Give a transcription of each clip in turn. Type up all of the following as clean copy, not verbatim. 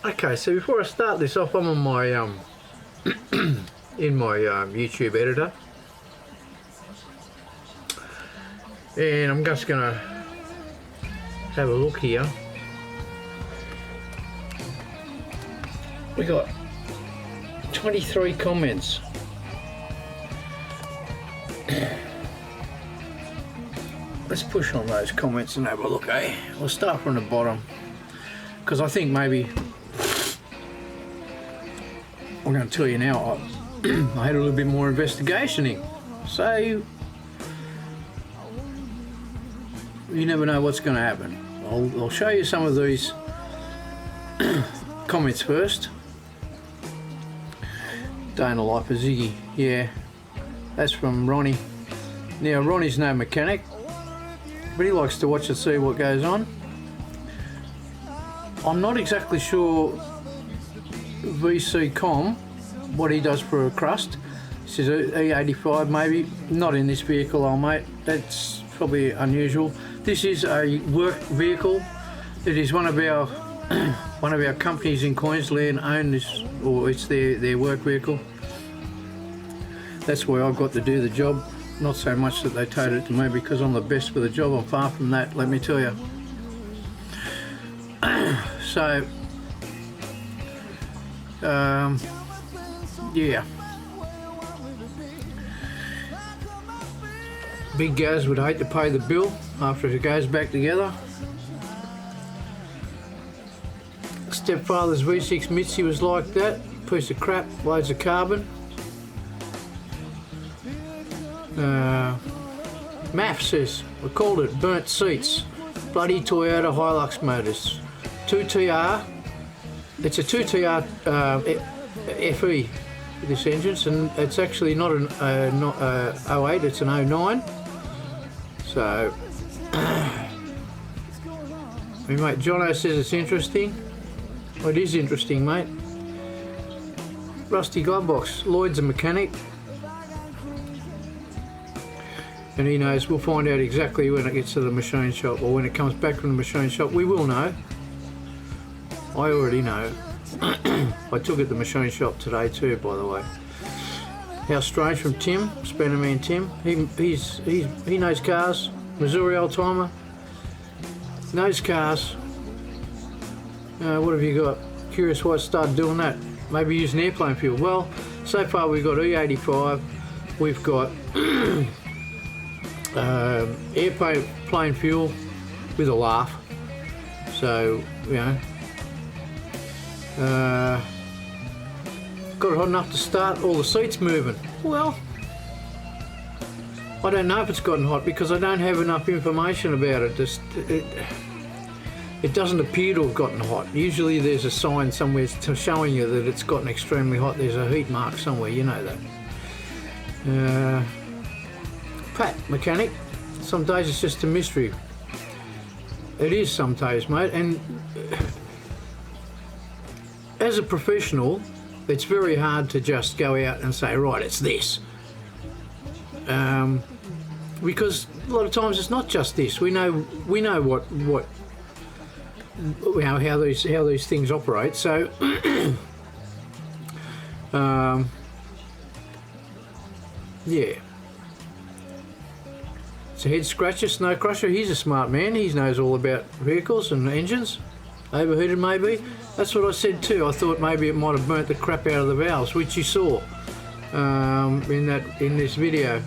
Okay, so before I start this off, I'm on my in my YouTube editor, and I'm just gonna have a look here. We got 23 comments. Let's push on those comments and have a look, eh? We'll start from the bottom, because I think maybe I'm going to tell you now, I had a little bit more investigationing, so you never know what's going to happen. I'll show you some of these comments first. Dana Lifer Ziggy, yeah, that's from Ronnie. Now Ronnie's no mechanic, but he likes to watch and see what goes on. I'm not exactly sure VC Com what he does for a crust. He says E85 maybe, not in this vehicle, old mate, that's probably unusual. This is a work vehicle. It is one of our one of our companies in Queensland own this, or it's their work vehicle. That's why I've got to do the job. Not so much that they towed it to me because I'm the best for the job. I'm far from that, let me tell you. So, yeah. Big Gaz would hate to pay the bill after it goes back together. Stepfather's V6 Mitzi was like that. Piece of crap, loads of carbon. Math says, we called it burnt seats. Bloody Toyota HiLux motors. 2TR. It's a 2TR FE, this engine, and it's actually not an 08, it's an 09. So, my mate Jono says it's interesting. Well, it is interesting, mate. Rusty glove box. Lloyd's a mechanic, and he knows. We'll find out exactly when it gets to the machine shop, or when it comes back from the machine shop. We will know. I already know. I took it to the machine shop today too, by the way. How strange from Tim, Spannerman Tim. He knows cars. Missouri old timer. Knows cars. What have you got? Curious why it started doing that. Maybe using airplane fuel. Well, so far we've got E85. We've got airplane fuel with a laugh. So, you know. Got it hot enough to start all the seats moving. Well, I don't know if it's gotten hot because I don't have enough information about it. It doesn't appear to have gotten hot. Usually there's a sign somewhere showing you that it's gotten extremely hot. There's a heat mark somewhere, you know that. Pat, mechanic. Some days it's just a mystery. It is some days, mate, and as a professional, it's very hard to just go out and say, right, it's this. Because a lot of times it's not just this. We know what how these things operate. So, yeah. It's a head scratcher, snow crusher. He's a smart man. He knows all about vehicles and engines. Overheated maybe. That's what I said too. I thought maybe it might have burnt the crap out of the valves, which you saw in this video.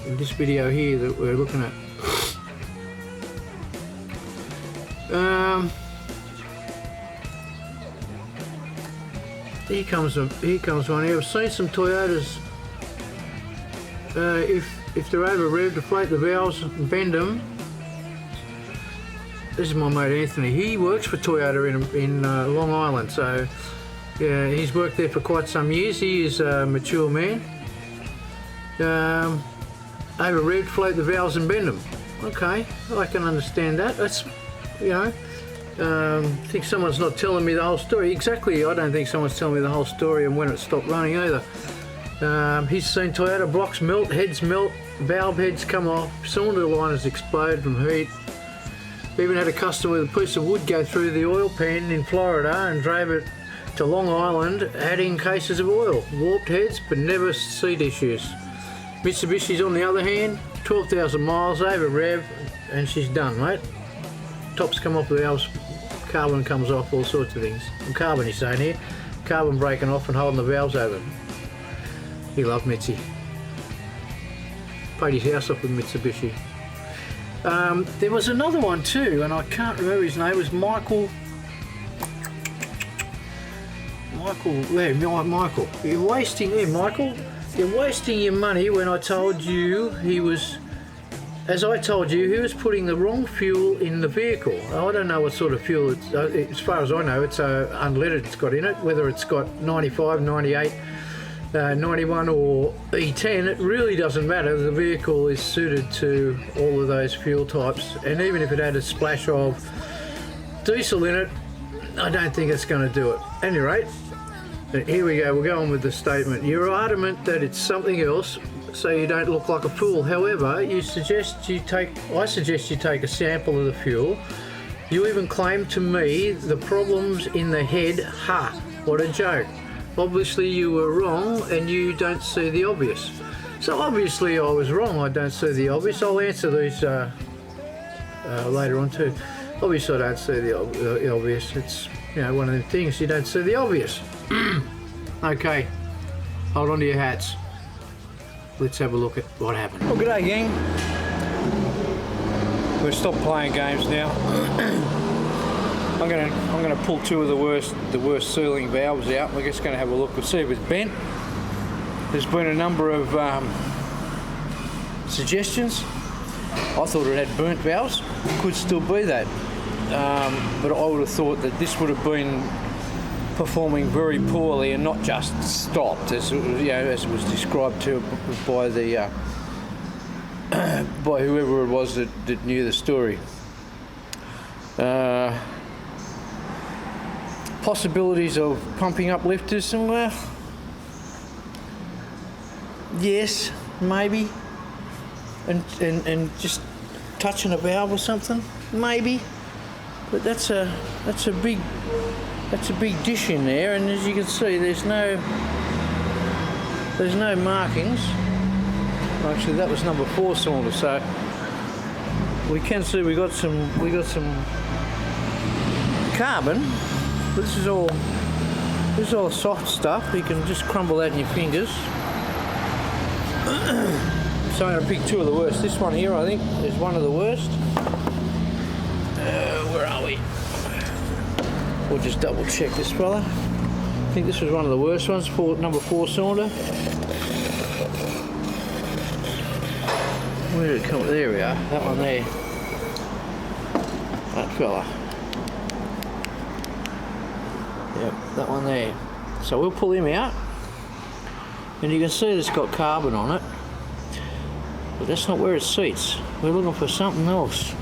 In this video here that we're looking at. Here comes one here. I've seen some Toyotas. If they're over revved, deflate the valves and bend them. This is my mate Anthony. He works for Toyota in Long Island, so yeah, he's worked there for quite some years. He is a mature man. Over revved, deflate the valves and bend them. Okay, I can understand that. That's, you know, I think someone's not telling me the whole story. Exactly, I don't think someone's telling me the whole story and when it stopped running either. He's seen Toyota blocks melt, heads melt, valve heads come off, cylinder liners explode from heat. Even had a customer with a piece of wood go through the oil pan in Florida and drove it to Long Island, adding cases of oil. Warped heads, but never seat issues. Mitsubishi's on the other hand, 12,000 miles over rev, and she's done, mate. Tops come off the valves, carbon comes off, all sorts of things. And carbon, he's saying here. Carbon breaking off and holding the valves open. He loved Mitzi. Paid his house off with Mitsubishi. There was another one too, and I can't remember his name. It was Michael. Michael. You're wasting Michael. You're wasting your money when I told you he was. As I told you, he was putting the wrong fuel in the vehicle. I don't know what sort of fuel it's. As far as I know, it's unleaded. It's got in it. Whether it's got 95, 98. 91 or E10, it really doesn't matter. The vehicle is suited to all of those fuel types, and even if it had a splash of diesel in it, I don't think it's going to do it. At any rate, here we go, we'll go on with the statement. You're adamant that it's something else so you don't look like a fool. However, I suggest you take a sample of the fuel. You even claim to me the problems in the head. Ha, what a joke. Obviously you were wrong and you don't see the obvious. So obviously I was wrong, I don't see the obvious. I'll answer these later on too. Obviously I don't see the obvious. It's, you know, one of the things, you don't see the obvious. Okay, hold on to your hats. Let's have a look at what happened. Well, g'day gang. We've stopped playing games now. I'm gonna pull two of the worst sealing valves out. We're just gonna have a look and see if it's bent. There's been a number of suggestions. I thought it had burnt valves. It could still be that, but I would have thought that this would have been performing very poorly and not just stopped, as as it was described to by the by whoever it was that knew the story. Possibilities of pumping up lifters, and well, yes, maybe, and just touching a valve or something, maybe, but that's a big dish in there, and as you can see, there's no markings. Actually, that was number 4 cylinder, so we can see we got some carbon. This is all soft stuff. You can just crumble that in your fingers. So I'm going to pick 2 of the worst. This one here, I think, is one of the worst. Where are we? We'll just double check this fella. I think this was one of the worst ones, number 4 cylinder. Where did it come? There we are. That one there. That fella. Yep, that one there. So we'll pull him out, and you can see it's got carbon on it, but that's not where it seats. We're looking for something else.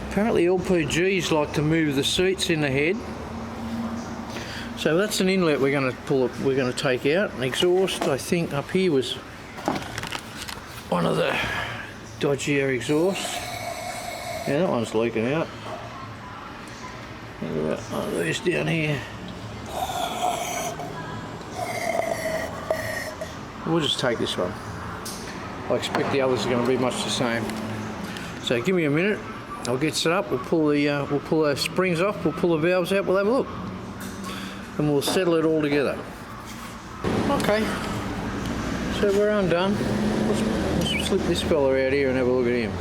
Apparently LPGs like to move the seats in the head. So that's an inlet we're going to take out. An exhaust, I think up here was one of the dodgier exhausts. Yeah, that one's leaking out. These down here. We'll just take this one. I expect the others are going to be much the same. So give me a minute. I'll get set up. We'll pull the springs off. We'll pull the valves out. We'll have a look, and we'll settle it all together. Okay. So we're undone. Let's slip this fella out here and have a look at him.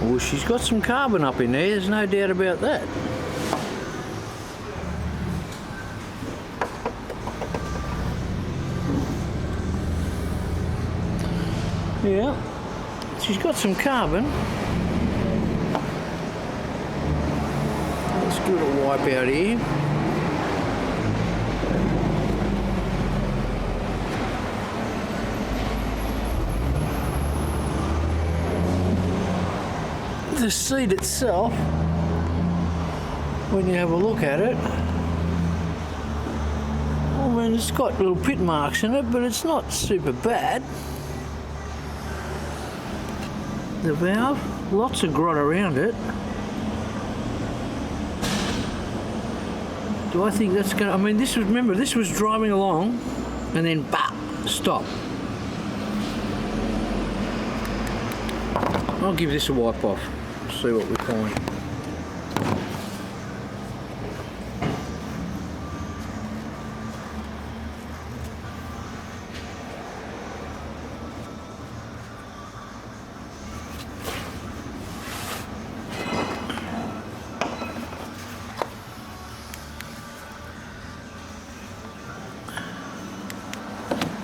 Well, she's got some carbon up in there, there's no doubt about that. Yeah, she's got some carbon. Let's give it a wipe out here. The seat itself, when you have a look at it, mean, it's got little pit marks in it, but it's not super bad. The valve, lots of grot around it. Do I think that's going to... I mean, this was, remember, this was driving along and then, bah, stop. I'll give this a wipe off, see what we find.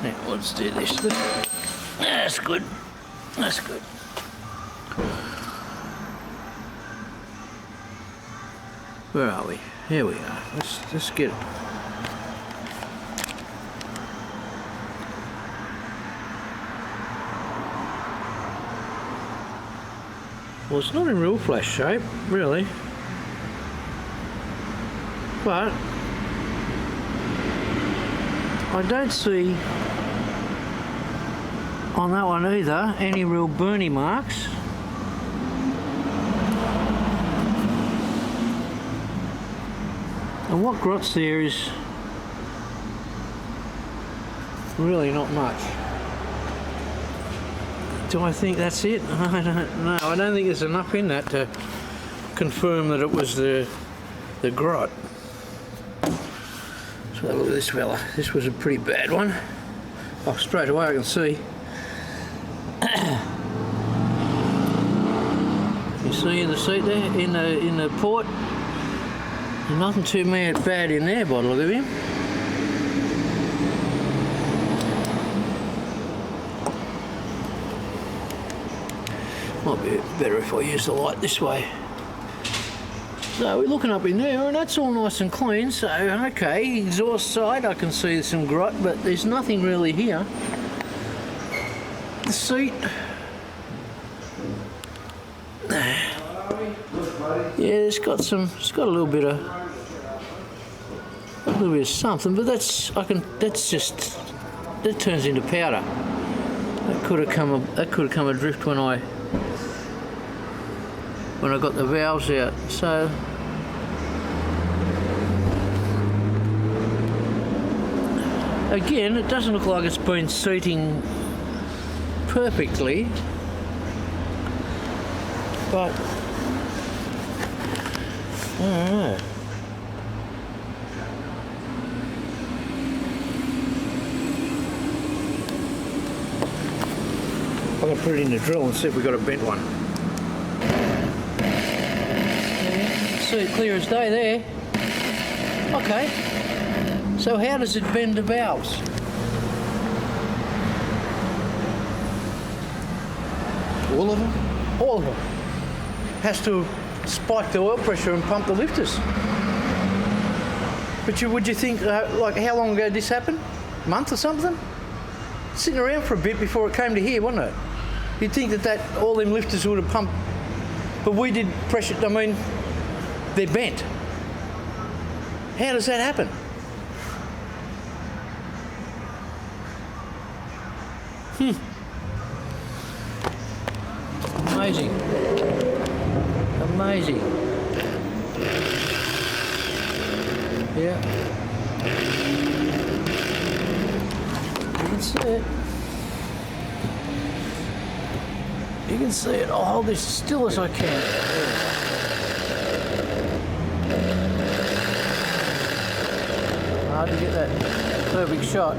Now, let's do this. That's good. That's good. Where are we? Here we are. Let's get it. Well, it's not in real flash shape, really. But I don't see on that one either any real burny marks. And what grot's there is really not much. Do I think that's it? I don't know. I don't think there's enough in that to confirm that it was the grot. So look at this fella. This was a pretty bad one. Oh, straight away I can see. You see in the seat there, in the port. There's nothing too bad in there by the look of him. Might be better if I use the light this way. So we're looking up in there and that's all nice and clean, so okay, exhaust side I can see some grot, but there's nothing really here. The seat. Yeah, it's got a little bit of something, but that turns into powder. That could have come adrift when I got the valves out. So again, it doesn't look like it's been seating perfectly, but I don't know. I'm going to put it in the drill and see if we've got a bent one. Yeah, see it clear as day there. Okay. So how does it bend the valves? All of them? All of them. Has to spike the oil pressure and pump the lifters. But would you think, like how long ago did this happen? A month or something? Sitting around for a bit before it came to here, wasn't it? You'd think that all them lifters would have pumped, but we did pressure, I mean, they're bent. How does that happen? Amazing. Amazing. Yeah. You can see it. You can see it. I'll hold this as still as I can. Hard to get that perfect shot.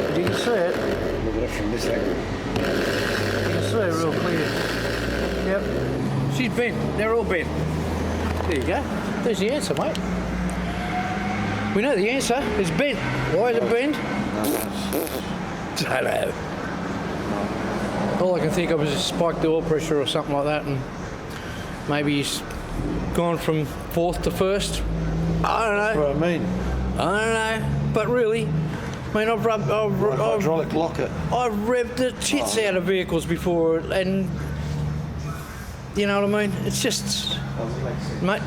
But you can see it. Look at it from this angle. You can see it real clear. Yep. She's bent. They're all bent. There you go. There's the answer, mate. We know the answer. It's bent. Why is it bent? Don't know. All I can think of is a spiked oil pressure or something like that, and maybe he's gone from fourth to first. I don't know. That's what I mean. I don't know. But really, I mean, I've hydraulic lock it. I've revved the tits out of vehicles before, and you know what I mean? It's just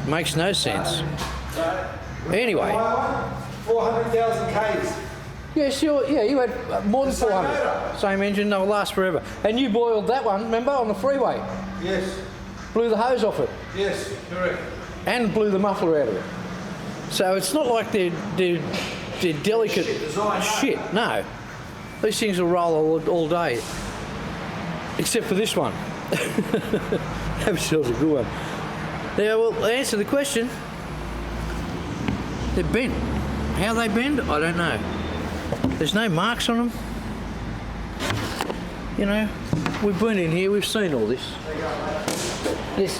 makes no sense. Anyway. 400,000 Ks. Yes, you had more than The same 400. motor. Same engine, they'll last forever. And you boiled that one, remember, on the freeway? Yes. Blew the hose off it. Yes, correct. And blew the muffler out of it. So it's not like they're delicate shit. No. These things will roll all day. Except for this one. Have yourselves a good one. Now, well, to answer the question, they're bent. How they bend, I don't know. There's no marks on them. You know, we've been in here, we've seen all this. Yes.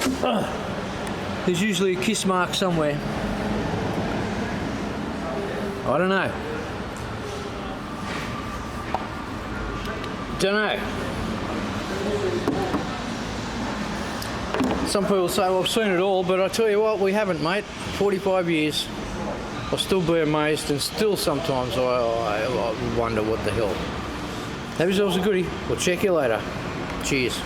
There's usually a kiss mark somewhere. I don't know. Don't know. Some people say, well, I've seen it all, but I tell you what, we haven't, mate. 45 years. I'll still be amazed, and still sometimes I wonder what the hell. Have yourselves a goodie. We'll check you later. Cheers.